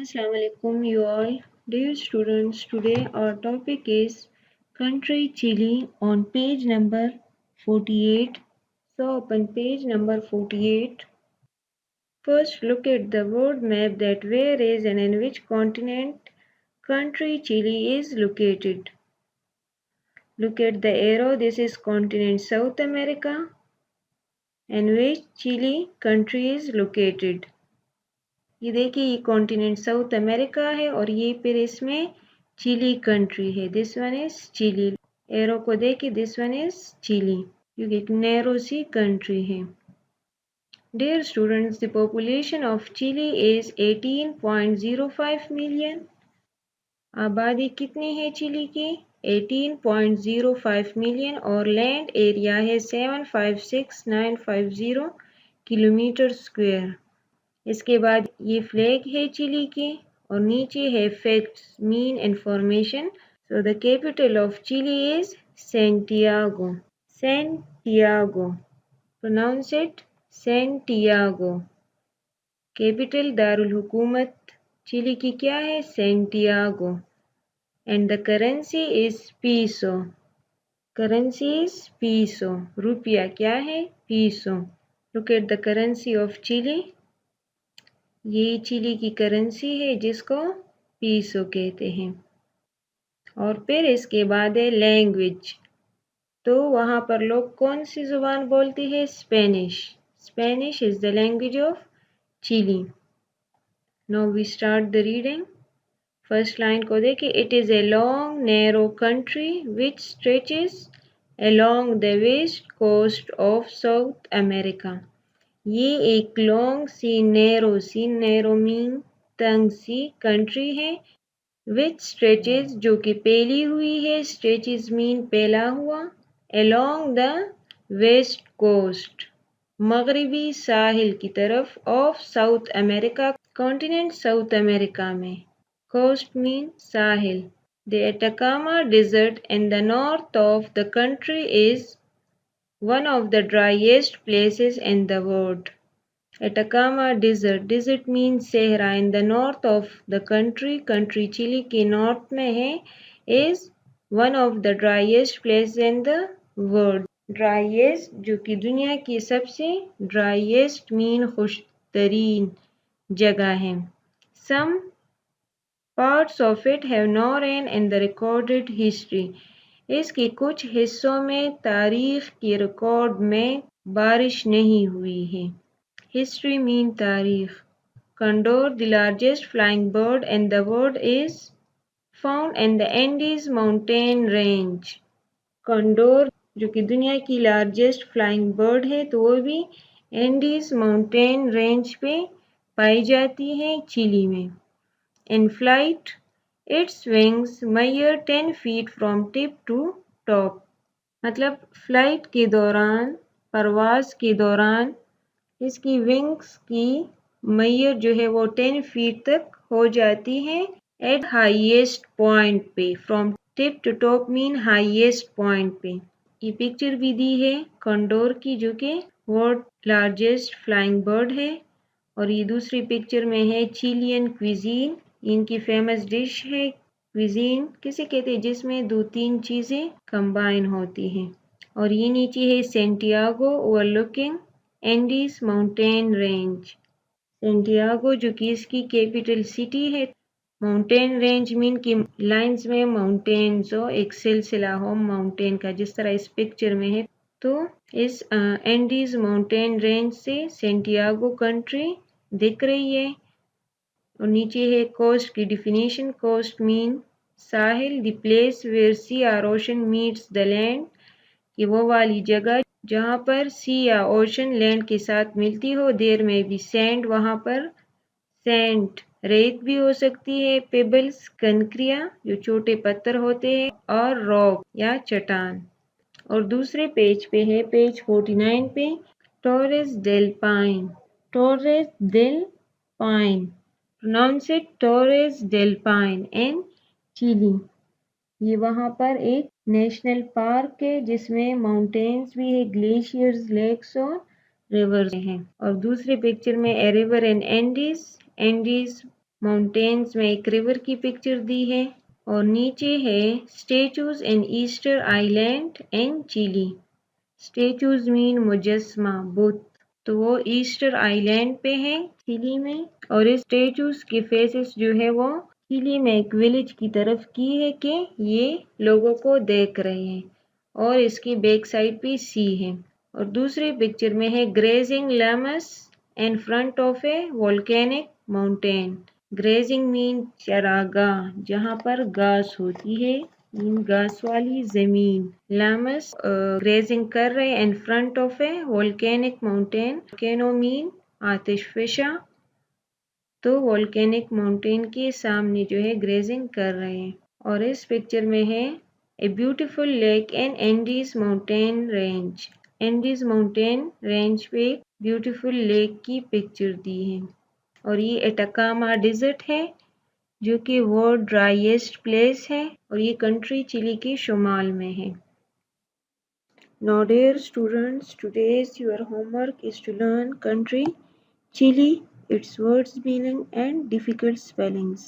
Assalamu alaikum you all. Dear students, today our topic is country Chile on page number 48. So open page number 48. First look at the world map that where is and in which continent country Chile is located. Look at the arrow, this is continent South America and which Chile country is located. ये देखिए ये continent South America है और ये फिर इसमें Chile country है. This one is Chile. Arrow को देखिए दिस वन इज चिली क्योंकि एक नैरो सी कंट्री है. Dear students, the population of Chile is 18.05 million. आबादी कितनी है चिली की? 18.05 मिलियन और लैंड एरिया है 756,950 किलोमीटर स्क्वायर. इसके बाद ये फ्लैग है चिली की और नीचे है facts mean information. So the capital of Chile is Santiago. Santiago, pronounce it Santiago. Capital दारुल हुकूमत चिली की क्या है? Santiago. And the currency is peso. Currency is peso. रुपया क्या है? Peso. Look at the currency of Chile. ये Chile की करेंसी है जिसको पीसो कहते हैं. और फिर इसके बाद है लैंग्वेज. तो वहाँ पर लोग कौन सी ज़ुबान बोलते हैं? Spanish. Spanish is the language of Chile. Now we start the reading. First line को देखिए. It is a long narrow country which stretches along the west coast of South America. ये एक लॉन्ग सी नैरो मीन तंग सी country है. विच stretches जो कि फैली हुई है. स्ट्रेचेस मीन फैला हुआ. along द वेस्ट कोस्ट मगरबी साहिल की तरफ. Of South America continent South America में. कोस्ट मीन साहिल. The Atacama desert in the north of the country is one of the driest places in the world. Atacama Desert. Desert means Sahara. In the north of the country. Country Chile के north में है. Is one of the driest places in the world. Driest जो कि दुनिया की सबसे driest mean खुशतरीन जगह है. Some parts of it have no rain in the recorded history. इसके कुछ हिस्सों में तारीख के रिकॉर्ड में बारिश नहीं हुई है. हिस्ट्री मीन तारीख. Condor the largest flying bird in the world is found in the Andes mountain range. Condor जो कि दुनिया की लार्जेस्ट फ्लाइंग बर्ड है तो वो भी एंडीज माउंटेन रेंज पे पाई जाती है चिली में. In flight Its wings measure 10 feet from tip to top. मतलब फ्लाइट के दौरान, परवाज के दौरान इसकी विंग्स की मैयर जो है वो 10 फीट तक हो जाती है. एट हाईएस्ट पॉइंट पे. From tip to top mean highest point पे. ये पिक्चर भी दी है कंडोर की जो कि वर्ल्ड लार्जेस्ट फ्लाइंग बर्ड है. और ये दूसरी पिक्चर में है चिलियन क्विजीन. इनकी फेमस डिश है. क्विजीन किसे कहते हैं? जिसमें 2-3 चीज़ें कंबाइन होती हैं. और ये नीचे है Santiago overlooking Andes mountain range. Santiago जो कि इसकी कैपिटल सिटी है. माउंटेन रेंज मीन की लाइंस में माउंटेन्स हो, एक सिलसिला हो माउंटेन का जिस तरह इस पिक्चर में है. तो इस एंडीज माउंटेन रेंज से सैंटियागो कंट्री दिख रही है. और नीचे है कोस्ट की डिफिनीशन. कोस्ट मीन साहिल. द प्लेस वेयर सी और ओशन मीट्स द लैंड. कि वो वाली जगह जहाँ पर सी या ओशन लैंड के साथ मिलती हो. देयर में भी सैंड. वहाँ पर सैंड रेत भी हो सकती है. पेबल्स कंकरिया जो छोटे पत्थर होते हैं. और रॉक या चट्टान. और दूसरे पेज पे है पेज 49 पे Torres del Paine. Torres del Paine. Pronounce it Torres del Paine in Chile. ये वहाँ पर एक नेशनल पार्क है जिसमें माउंटेन्स भी है, ग्लेशियर्स, लेक्स और रिवर्स हैं. और दूसरे पिक्चर में a river in Andes. Andes mountains में एक रिवर की पिक्चर दी है और नीचे है statues in Easter island and Chile. Statues mean मुजस्मा, बुत, तो वो ईस्टर आइलैंड पे है चिली में, और इस स्टेचूज के फेसेस जो है वो चिली में एक विलेज की तरफ की है कि ये लोगों को देख रहे हैं, और इसकी बैक साइड पे सी है। और दूसरी पिक्चर में है grazing llamas in front of a volcanic mountain. Grazing mean चरागाह, जहाँ पर घास होती है, घास वाली जमीन। लैमस ग्रेजिंग कर रहे हैं in front of a volcanic mountain. Volcano mean आतिशफशा, तो वोल्केनिक माउंटेन के सामने जो है ग्रेजिंग कर रहे हैं। और इस पिक्चर में है a beautiful lake in Andes mountain range. Andes mountain range पे ब्यूटीफुल लेक की पिक्चर दी है। और ये एटाकामा डिजर्ट है जो कि वर्ल्ड ड्राइएस्ट प्लेस है, और ये कंट्री चिली के शुमाल में है। Now dear students, today's your homework is to learn country Chile, its words meaning and difficult spellings.